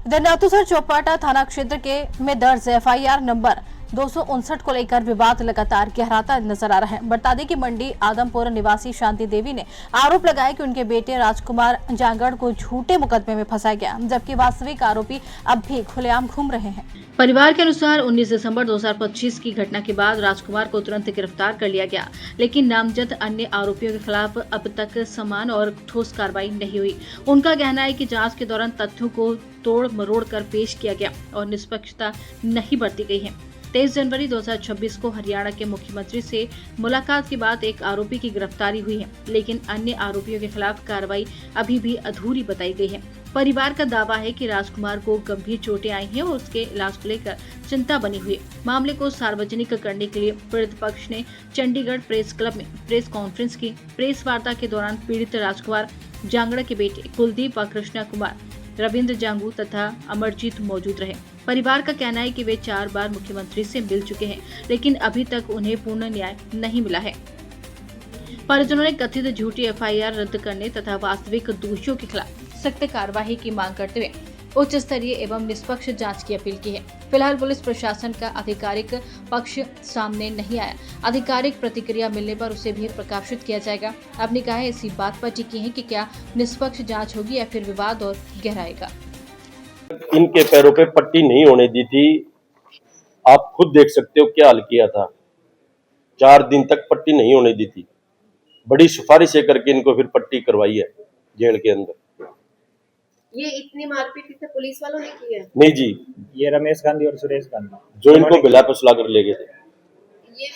इधर नाथूसर चौपाटा थाना क्षेत्र के में दर्ज एफआईआर नंबर 259 को लेकर विवाद लगातार गहराता नजर आ रहा है। बता दें कि मंडी आदमपुर निवासी शांति देवी ने आरोप लगाया कि उनके बेटे राजकुमार जांगड़ को झूठे मुकदमे में फंसाया गया, जबकि वास्तविक आरोपी अब भी खुलेआम घूम रहे हैं। परिवार के अनुसार 19 दिसंबर 2025 की घटना के बाद राजकुमार को तुरंत गिरफ्तार कर लिया गया, लेकिन नामजद अन्य आरोपियों के खिलाफ अब तक समान और ठोस कार्रवाई नहीं हुई। उनका कहना है कि जांच के दौरान तथ्यों को तोड़ मरोड़ कर पेश किया गया और निष्पक्षता नहीं बरती गई है। 23 जनवरी 2026 को हरियाणा के मुख्यमंत्री से मुलाकात के बाद एक आरोपी की गिरफ्तारी हुई है, लेकिन अन्य आरोपियों के खिलाफ कार्रवाई अभी भी अधूरी बताई गई है। परिवार का दावा है कि राजकुमार को गंभीर चोटें आई हैं और उसके इलाज को लेकर चिंता बनी हुई है। मामले को सार्वजनिक करने के लिए पीड़ित पक्ष ने चंडीगढ़ प्रेस क्लब में प्रेस कॉन्फ्रेंस की। प्रेस वार्ता के दौरान पीड़ित राजकुमार जांगड़ा के बेटे कुलदीप और कृष्णा कुमार, रविंद्र जांगू तथा अमरजीत मौजूद रहे। परिवार का कहना है कि वे 4 बार मुख्यमंत्री से मिल चुके हैं, लेकिन अभी तक उन्हें पूर्ण न्याय नहीं मिला है। परिजनों ने कथित झूठी एफआईआर रद्द करने तथा वास्तविक दोषियों के खिलाफ सख्त कार्रवाई की मांग करते हुए उच्च स्तरीय एवं निष्पक्ष जांच की अपील की है। फिलहाल पुलिस प्रशासन का आधिकारिक पक्ष सामने नहीं आया। आधिकारिक प्रतिक्रिया मिलने पर उसे भी प्रकाशित किया जाएगा। अब निगाहें इसी बात पर टिकी हैं कि क्या निष्पक्ष जांच होगी या फिर विवाद और गहराएगा। इनके पैरों पे पट्टी नहीं होने दी थी। आप खुद देख सकते हो क्या हाल किया था। 4 दिन तक पट्टी नहीं होने दी थी। बड़ी सिफारिशें करके इनको फिर पट्टी करवाई है जेल के अंदर। ये इतनी मारपीट किसी पुलिस वालों ने की है? नहीं जी, ये रमेश गांधी और सुरेश गांधी जो इनको बिला फसला कर ले गए थे। ये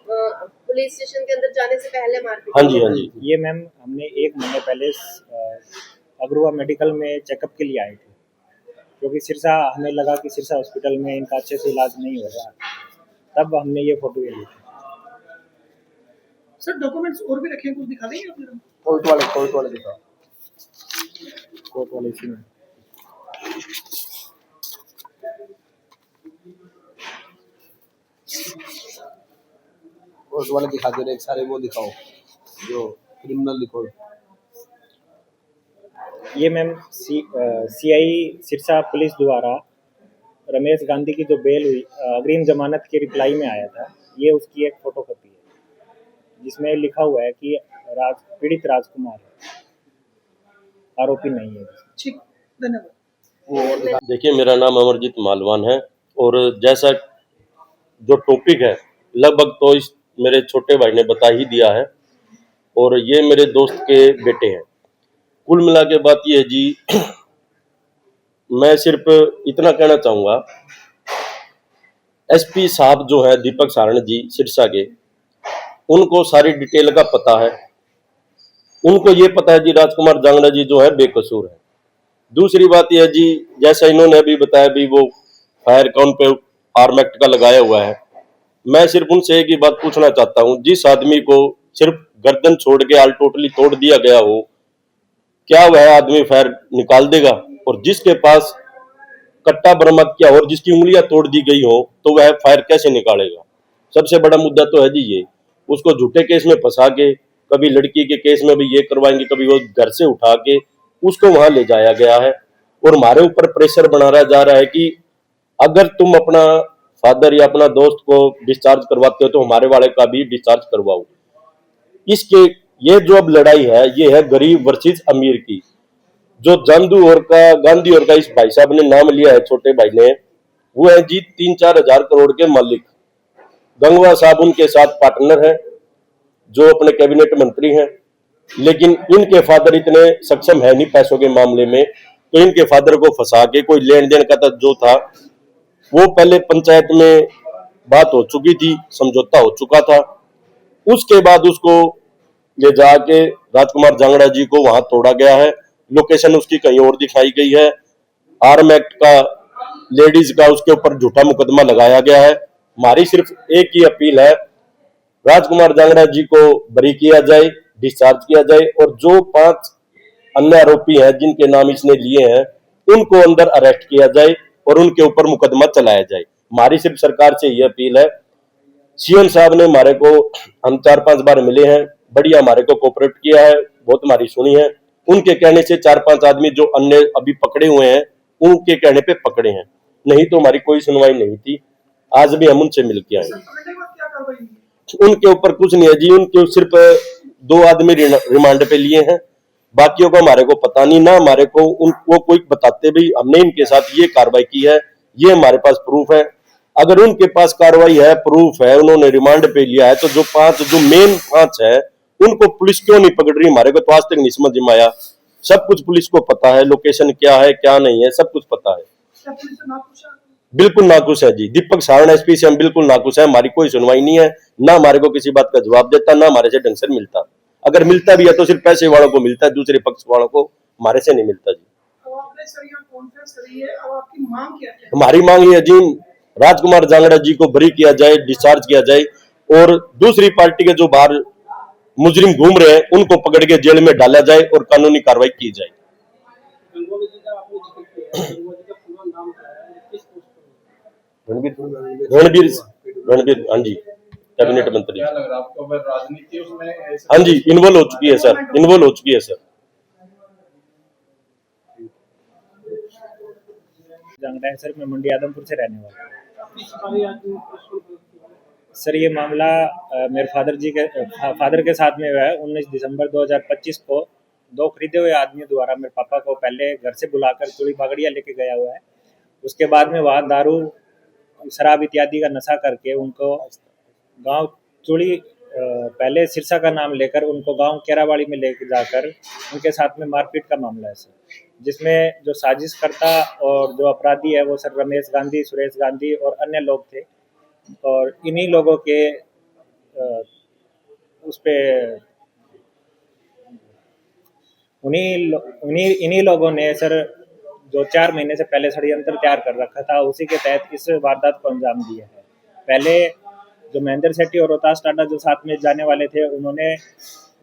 पुलिस स्टेशन के अंदर जाने से पहले मारपीट? हाँ जी, हाँ जी। ये मैम हमने 1 महीने पहले अग्रवा मेडिकल में चेकअप के लिए आए थे, क्योंकि सिरसा हमें लगा कि सिरसा हॉस्पिटल में इनका अच्छे से इलाज नहीं हो रहा, तब हमने ये फोटो ली थी। सर डॉक्यूमेंट्स और भी रखे हैं, कुछ दिखा देंगे आप? कोर्ट वाले दिखाओ। कोर्ट वाले इसी में कोर्ट वाले दिखा दे रहे, एक सारे वो दिखाओ जो क्रिमिनल रिकॉर्ड। ये मैम सीआई सिरसा पुलिस द्वारा रमेश गांधी की जो बेल हुई अग्रिम जमानत के रिप्लाई में आया था, ये उसकी एक फोटोकॉपी है जिसमें लिखा हुआ है कि पीड़ित राजकुमार है, आरोपी नहीं है। ठीक, धन्यवाद। देखिए, मेरा नाम अमरजीत मालवान है और जैसा जो टॉपिक है लगभग तो इस मेरे छोटे भाई ने बता ही दिया है और ये मेरे दोस्त के बेटे हैं। कुल मिला के बात ये है जी, मैं सिर्फ इतना कहना चाहूँगा, एसपी साहब जो है दीपक सारण जी सिरसा के, उनको सारी डिटेल का पता है। उनको ये पता है जी राजकुमार जांगड़ा जी जो है बेकसूर है। दूसरी बात यह है जी, जैसा इन्होंने अभी बताया भी वो फायर काउंट पे आर्म एक्ट का लगाया हुआ है। मैं सिर्फ उनसे एक ही बात पूछना चाहता हूँ, जिस आदमी को सिर्फ गर्दन छोड़ के आल टोटली तोड़ दिया गया हो, क्या वह आदमी फायर निकाल देगा? और जिसके पास कट्टा बरामद किया और जिसकी उंगलियां तोड़ दी गई हो तो वह फायर कैसे निकालेगा? सबसे बड़ा मुद्दा तो है जी ये। उसको झूठे केस में फंसा के, कभी लड़की के केस में भी ये करवाएंगे, कभी वो घर से उठा के उसको वहां ले जाया गया है और हमारे ऊपर प्रेशर बनाया जा रहा है कि अगर तुम अपना फादर या अपना दोस्त को डिस्चार्ज करवाते हो तो हमारे वाले का भी डिस्चार्ज करवाओ। इसके ये जो अब लड़ाई है ये है गरीब वर्सेस अमीर की। जो जांदू और का गांधी और का इस भाई साहब ने नाम लिया है, छोटे भाई ने, वो है जी 3-4 हजार करोड़ के मालिक। गंगवा साहब उनके साथ पार्टनर है जो अपने कैबिनेट मंत्री हैं, लेकिन इनके फादर इतने सक्षम है नहीं पैसों के मामले में, तो इनके फादर को फंसा के कोई लेन देन का जो था वो पहले पंचायत में बात हो चुकी थी, समझौता हो चुका था। उसके बाद उसको ले जाके राजकुमार जांगड़ा जी को वहां तोड़ा गया है। लोकेशन उसकी कहीं और दिखाई गई है। आर्म एक्ट का लेडीज का उसके ऊपर झूठा मुकदमा लगाया गया है। हमारी सिर्फ एक ही अपील है, राजकुमार जांगड़ा जी को बरी किया जाए, डिस्चार्ज किया जाए और जो 5 अन्य आरोपी हैं जिनके नाम इसने लिए हैं उनको अंदर अरेस्ट किया जाए और उनके ऊपर मुकदमा चलाया जाए। हमारी सिर्फ सरकार से यह अपील है। सीएम साहब ने हमारे को, हम 4-5 बार मिले हैं, बढ़िया हमारे को कोऑपरेट किया है, बहुत हमारी सुनी है। उनके कहने से 4-5 आदमी जो अन्य अभी पकड़े हुए हैं उनके कहने पे पकड़े हैं, नहीं तो हमारी कोई सुनवाई नहीं थी। आज भी हम उनसे मिल के आए। सर पकड़ने के बाद क्या कार्रवाई हुई? उनके ऊपर कुछ नहीं है जी, उनके सिर्फ 2 आदमी रिमांड पे लिए हैं, बाकियों को हमारे को पता नहीं ना, हमारे को वो कोई बताते भी हमने इनके साथ ये कार्रवाई की है, ये हमारे पास प्रूफ है। अगर उनके पास कार्रवाई है, प्रूफ है, उन्होंने रिमांड पे लिया है, तो जो मेन 5 है उनको पुलिस क्यों नहीं पकड़ रही? हमारे को तो आज तक नहीं समझ में आया। सब कुछ पुलिस को पता है, लोकेशन क्या है क्या नहीं है, सब कुछ पता है। क्या पुलिस से ना पूछा? बिल्कुल नाखुश है जी, दीपक सारण एसपी से हम बिल्कुल नाखुश है। हमारी कोई सुनवाई नहीं है, ना हमारे को किसी बात का जवाब देता, ना हमारे से ढंग से मिलता। अगर मिलता भी है तो सिर्फ पैसे वालों को मिलता है, दूसरे पक्ष वालों को हमारे से नहीं मिलता जी। अब आपने सर यहाँ कॉन्फ्रेंस करी है, अब आपकी मांग क्या है? हमारी मांग ये है जी, राजकुमार जांगड़ा जी को बरी किया जाए, डिस्चार्ज किया जाए, और दूसरी पार्टी के जो बाहर मुजरिम घूम रहे हैं उनको पकड़ के जेल में डाला जाए और कानूनी कार्रवाई की जाए। रणबीर रणबीर हाँ जी, कैबिनेट मंत्री। क्या लग रहा है आपको? अगर राजनीति उसमें हाँ जी, इन्वॉल्व हो चुकी है सर, इन्वॉल्व हो चुकी है सर। जांगड़ा है सर, मैं मंडी आदमपुर से रहने वाला हूँ। सर ये मामला मेरे फादर के साथ में हुआ है। 19 दिसंबर 2025 को 2 खरीदे हुए आदमियों द्वारा मेरे पापा को पहले घर से बुलाकर चूड़ी बागड़िया लेके गया हुआ है। उसके बाद में वहाँ दारू, शराब इत्यादि का नशा करके उनको गांव चूड़ी पहले सिरसा का नाम लेकर उनको गांव केरावाड़ी में लेकर जाकर उनके साथ में मारपीट का मामला है सर, जिसमें जो साजिशकर्ता और जो अपराधी है वो सर रमेश गांधी, सुरेश गांधी और अन्य लोग थे। और इन्हीं लोगों के उस पे इन्हीं लोगों ने सर जो 4 महीने से पहले षड्यंत्र तैयार कर रखा था, उसी के तहत इस वारदात को अंजाम दिया है। पहले जो महेंद्र सेठी और रोहतास टाटा जो साथ में जाने वाले थे, उन्होंने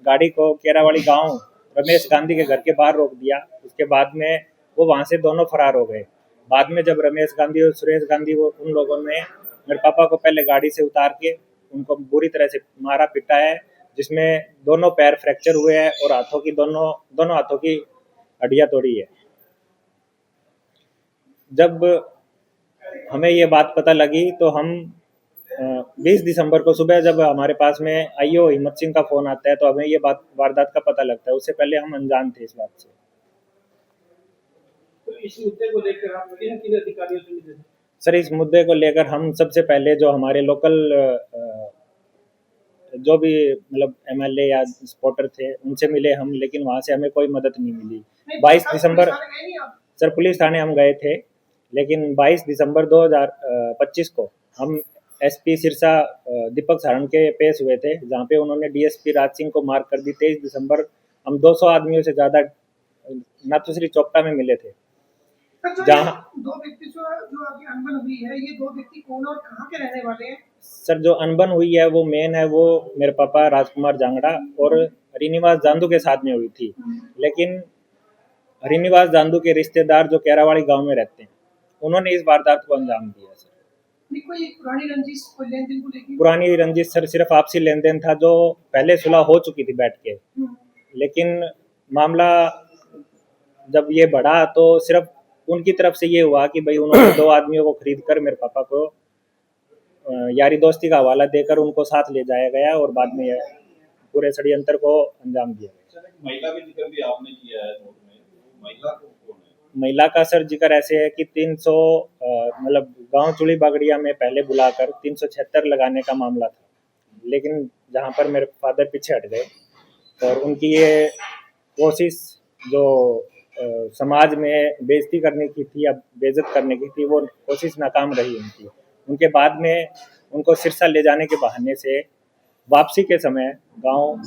गाड़ी को केरावाड़ी गांव रमेश गांधी के घर के बाहर रोक दिया। उसके बाद में वो वहां से दोनों फरार हो गए। बाद में जब रमेश गांधी और सुरेश गांधी उन लोगों ने मेरे पापा को पहले गाड़ी से उतार के उनको बुरी तरह से मारा पीटा है, जिसमें दोनों पैर फ्रैक्चर हुए हैं और हाथों की दोनों हाथों की हड्डियां तोड़ी है। जब हमें ये बात पता लगी तो हम 20 दिसंबर को सुबह जब हमारे पास में आईओ हिम्मत सिंह का फोन आता है तो हमें ये बात वारदात का पता लगता है। उससे पहले हम अनजान थे इस बात से। तो इस मुद्दे को लेकर आप किन अधिकारियों से मिले? सर इस मुद्दे को लेकर हम सबसे पहले जो हमारे लोकल जो भी मतलब एमएलए या सपोर्टर थे उनसे मिले हम, लेकिन वहां से हमें कोई मदद नहीं मिली। 22 दिसंबर सर पुलिस थाने हम गए थे, लेकिन 22 दिसंबर 2025 को हम एसपी सिरसा दीपक सारण के पेश हुए थे, जहाँ पे उन्होंने डीएसपी राज सिंह को मार कर दी। 23 दिसंबर हम 200 आदमियों से ज्यादा नाथुश्री चौपटा में मिले थे। जहाँ 2 व्यक्ति जो आपकी अनबन हुई है, ये 2 व्यक्ति कौन और कहाँ के रहने वाले हैं? सर जो अनबन हुई है वो मेन है, वो मेरे पापा राजकुमार जांगड़ा और हरिनिवास जांदू के साथ में हुई थी। लेकिन हरिनिवास जांदू के रिश्तेदार जो केरावाड़ी गांव में रहते हैं, उन्होंने इस वारदात को अंजाम दिया। सर कोई पुरानी रंजिश, कोई लेन देन को लेकर? पुरानी रंजिश सर सिर्फ आपसी लेन देन था, जो पहले सुलह हो चुकी थी बैठ के। लेकिन मामला जब ये बढ़ा तो सिर्फ उनकी तरफ से ये हुआ कि भाई उन्होंने 2 आदमियों को खरीद कर मेरे पापा को यारी दोस्ती का हवाला देकर उनको साथ ले जाया गया और बाद में पूरे षड्यंत्र को अंजाम दिया गया। महिला का जिक्र भी आपने किया है नोट में, महिला को कौन है? महिला का सर जिक्र ऐसे है कि 300 मतलब गांव चूड़ी बागड़िया में पहले बुलाकर 376 लगाने का मामला था, लेकिन जहां पर मेरे फादर पीछे हट गए और उनकी ये कोशिश जो समाज में बेइज्जती करने की थी या बेइज्जत करने की थी, वो कोशिश नाकाम रही उनकी। उनके बाद में उनको सिरसा ले जाने के बहाने से वापसी के समय गांव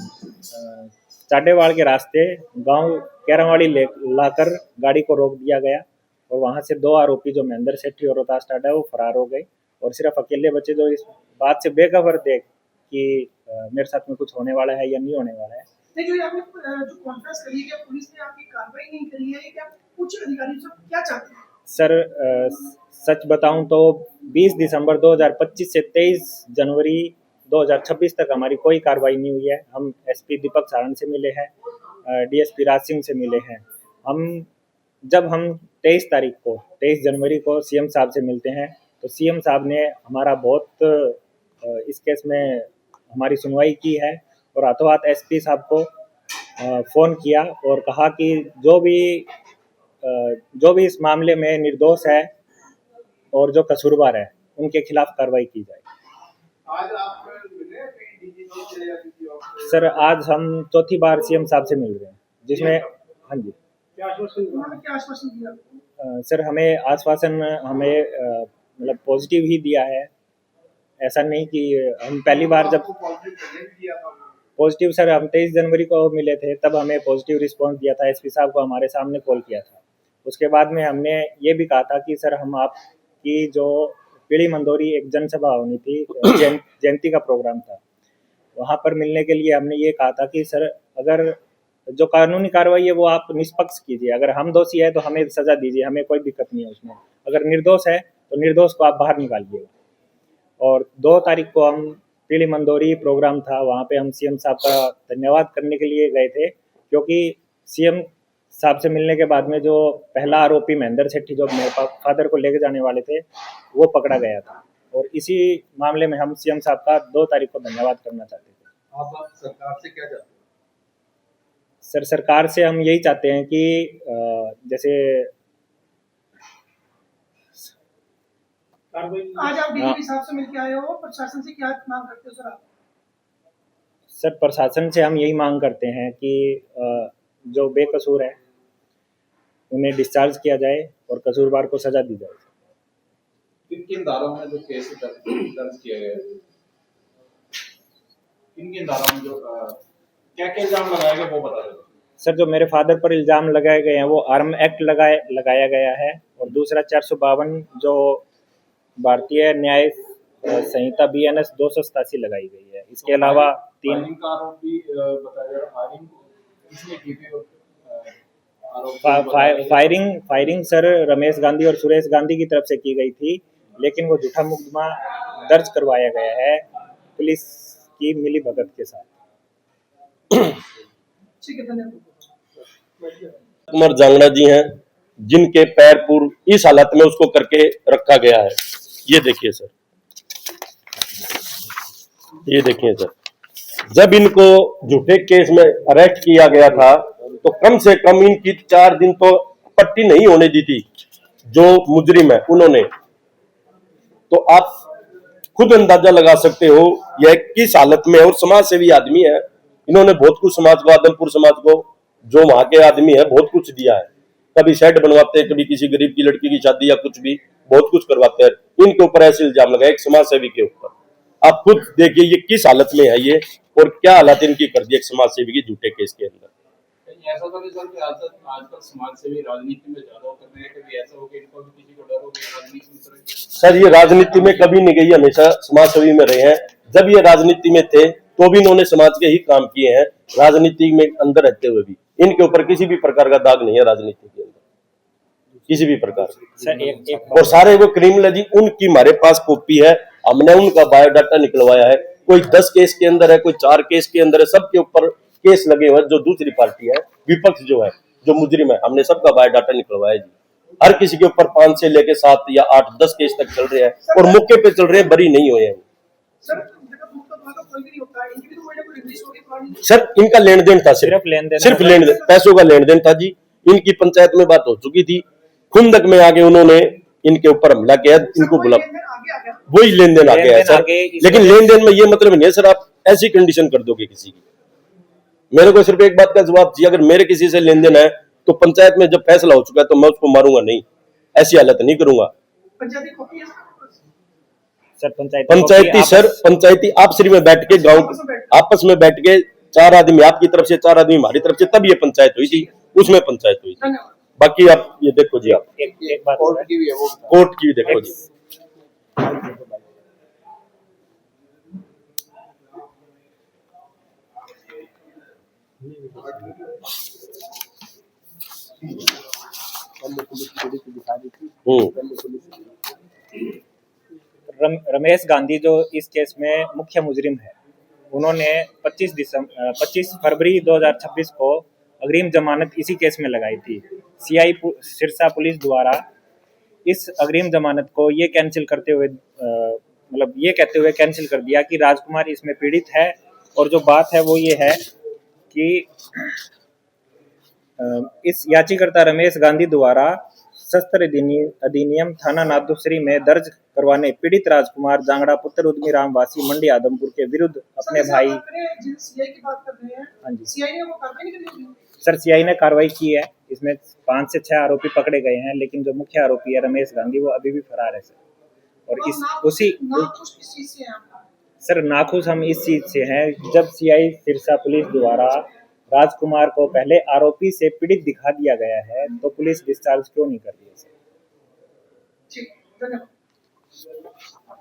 चाडेवाड़ के रास्ते गांव केरावाड़ी लाकर गाड़ी को रोक दिया गया और वहां से 2 आरोपी जो महेंद्र सेठी और रोहतास टाटा है वो फरार हो गए और सिर्फ अकेले बच्चे जो इस बात से बेखबर थे कि मेरे साथ में कुछ होने वाला है या नहीं होने वाला है। जो आपने जो कॉन्फ्रेंस करी है, पुलिस ने आपकी कार्रवाई नहीं करी है, क्या उच्च अधिकारी सब क्या चाहते हैं? सर सच बताऊं तो 20 दिसंबर 2025 से 23 जनवरी 2026 तक हमारी कोई कार्रवाई नहीं हुई है। हम एसपी दीपक सारण से मिले हैं, डीएसपी राज सिंह से मिले हैं। हम जब हम 23 जनवरी को सीएम साहब से मिलते हैं तो सीएम साहब ने हमारा बहुत इस केस में हमारी सुनवाई की है और हाथों हाथ एसपी साहब को फ़ोन किया और कहा कि जो भी इस मामले में निर्दोष है और जो कसूरवार है उनके खिलाफ कार्रवाई की जाए। आज आप मिले कहीं डीजी से या किसी और से? सर आज हम चौथी बार सीएम साहब से मिल रहे हैं, जिसमें हाँ जी क्या आश्वासन उन्होंने क्या आश्वासन दिया? सर हमें आश्वासन मतलब पॉजिटिव ही दिया है। ऐसा नहीं कि हम पहली बार जब आपको पॉजिटिव प्रेजेंट किया था? पॉजिटिव सर हम 23 जनवरी को मिले थे, तब हमें पॉजिटिव रिस्पांस दिया था। एसपी साहब को हमारे सामने कॉल किया था। उसके बाद में हमने ये भी कहा था कि सर हम आपकी जो पीली मंदोरी एक जनसभा होनी थी, जयंती का प्रोग्राम था, वहाँ पर मिलने के लिए हमने ये कहा था कि सर अगर जो कानूनी कार्रवाई है वो आप निष्पक्ष कीजिए, अगर हम दोषी है तो हमें सज़ा दीजिए, हमें कोई दिक्कत नहीं है उसमें, अगर निर्दोष है तो निर्दोष को आप बाहर निकालिए। और 2 तारीख को हम पीली मंदोरी प्रोग्राम था, वहाँ पे हम सीएम साहब का धन्यवाद करने के लिए गए थे, क्योंकि सीएम साहब से मिलने के बाद में जो पहला आरोपी महेंद्र सेठी जो मेरे फादर को लेके जाने वाले थे वो पकड़ा गया था, और इसी मामले में हम सीएम साहब का 2 तारीख को धन्यवाद करना चाहते थे। आप सरकार से क्या चाहते हैं? सर सरकार से हम यही चाहते हैं कि जैसे आज आप डीजीपी साहब से मिलके आए हो, प्रशासन से क्या मांग करते हो सर आप? सर प्रशासन से हम यही मांग करते हैं कि जो बेकसूर है उन्हें डिस्चार्ज किया जाए और कसूरवार को सजा दी जाए। किन किन धाराओं में जो केस दर्ज किया गया है, किन किन धाराओं में जो क्या क्या इल्जाम लगाया गया वो बता दें। सर जो मेरे फादर पर इल्ज़ाम लगाए गए हैं वो आर्म एक्ट लगाया गया है, और दूसरा 452 जो भारतीय न्याय संहिता BNS 287 लगाई गई है। इसके अलावा 3 फायरिंग का आरोप भी बताया जा रहा है। फायरिंग किसने की थी? आरोप फायरिंग सर रमेश गांधी और सुरेश गांधी की तरफ से की गई थी, लेकिन वो झूठा मुकदमा दर्ज करवाया गया है पुलिस की मिली भगत के साथ। ठीक है, धन्यवाद। कुमार जांगड़ा जी हैं, जिनके पैर पूर्व इस हालत में उसको करके रखा गया है। ये देखिए सर, ये देखिए सर, जब इनको झूठे केस में अरेस्ट किया गया था तो कम से कम इनकी 4 दिन तो पट्टी नहीं होने दी थी जो मुजरिम है उन्होंने। तो आप खुद अंदाजा लगा सकते हो यह किस हालत में, और समाज सेवी आदमी है, इन्होंने बहुत कुछ समाज को, आदमपुर समाज को, जो वहां के आदमी है, बहुत कुछ दिया है। कभी शेड बनवाते हैं, कभी किसी गरीब की लड़की की शादी या कुछ भी बहुत कुछ करवाते हैं। इनके ऊपर ऐसे इल्जाम लगाए एक समाज सेवी के ऊपर। आप खुद देखिए ये किस हालत में है ये, और क्या हालत इनकी कर दी एक समाज सेवी की झूठे केस के अंदर। ऐसा तो नहीं सर कि आजकल समाज सेवी राजनीति में ज्यादा कर रहे हैं, कभी ऐसा हो कि इनको भी किसी को डर हो गया राजनीति में? सर ये राजनीति में कभी नहीं गई, हमेशा समाज सेवी में रहे हैं। जब ये राजनीति में थे तो भी इन्होंने समाज के ही काम किए हैं, राजनीति में अंदर रहते हुए भी। इनके ऊपर किसी भी प्रकार का दाग नहीं है राजनीति के अंदर, किसी भी प्रकार से। और सारे वो क्रिमिनल है जी, उनकी हमारे पास कॉपी है, हमने उनका बायोडाटा निकलवाया है। कोई 10 केस के अंदर है, कोई 4 केस के अंदर है, सबके ऊपर केस लगे हुए। जो दूसरी पार्टी है, विपक्ष जो है, जो मुजरिम है, हमने सबका बायोडाटा निकलवाया जी। हर किसी के ऊपर 5 से लेके 7 या 8, 10 केस तक चल रहे हैं, और मौके पे चल रहे हैं, बरी नहीं हुए हैं। सर इनका लेन देन था, सिर्फ लेन देन, पैसों का लेन देन था जी। इनकी पंचायत में बात हो चुकी थी, खुंदक में आगे उन्होंने इनके ऊपर हमला किया, इनको बुला, वही लेन देन आ गया है सर। लेकिन लेन देन में ये मतलब नहीं है सर आप ऐसी कंडीशन कर दोगे किसी की। मेरे को सिर्फ एक बात का जवाब चाहिए, अगर मेरे किसी से लेन देन है तो पंचायत में जब फैसला हो चुका है तो मैं उसको मारूंगा नहीं, ऐसी हालत नहीं करूंगा। पंचायती आपसी में बैठ के, गांव आपस में बैठ के, 4 आदमी आपकी तरफ से, 4 आदमी हमारी तरफ से, तब ये पंचायत हुई थी, उसमें पंचायत हुई थी। बाकी आप ये देखो जी, आप एक बात कोर्ट की भी है वो। कोर्ट की देखो जी। रमेश गांधी जो इस केस में मुख्य मुजरिम है, उन्होंने 25 फरवरी 2026 को अग्रिम जमानत इसी केस में लगाई थी। सीआई सिरसा पुलिस द्वारा इस अग्रिम जमानत को ये कैंसिल करते हुए मतलब ये कहते हुए कैंसिल कर दिया कि राजकुमार इसमें पीड़ित है, और जो बात है वो ये है कि इस याचिकाकर्ता रमेश गांधी द्वारा शस्त्र अधिनियम थाना नादुसरी में दर्ज करवाने पीड़ित राजकुमार जांगड़ा पुत्र उद्मी राम वासी मंडी आदमपुर के विरुद्ध अपने भाई सीआई की बात कर रहे हैं। हाँ जी सीआई ने वो कार्रवाई नहीं करी। सर, सीआई ने कार्रवाई की है। इसमें 5 से 6 आरोपी पकड़े गए हैं, लेकिन जो मुख्य आरोपी है रमेश गांधी वो अभी भी फरार है सर। और इस उसी नाखुश किस चीज से हैं आप? सर, नाखुश हम इस चीज से हैं, जब सीआई सिरसा पुलिस द्वारा राजकुमार को पहले आरोपी से पीड़ित दिखा दिया गया है, तो पुलिस डिस्चार्ज क्यों नहीं कर रही है सर? ठीक, धन्यवाद।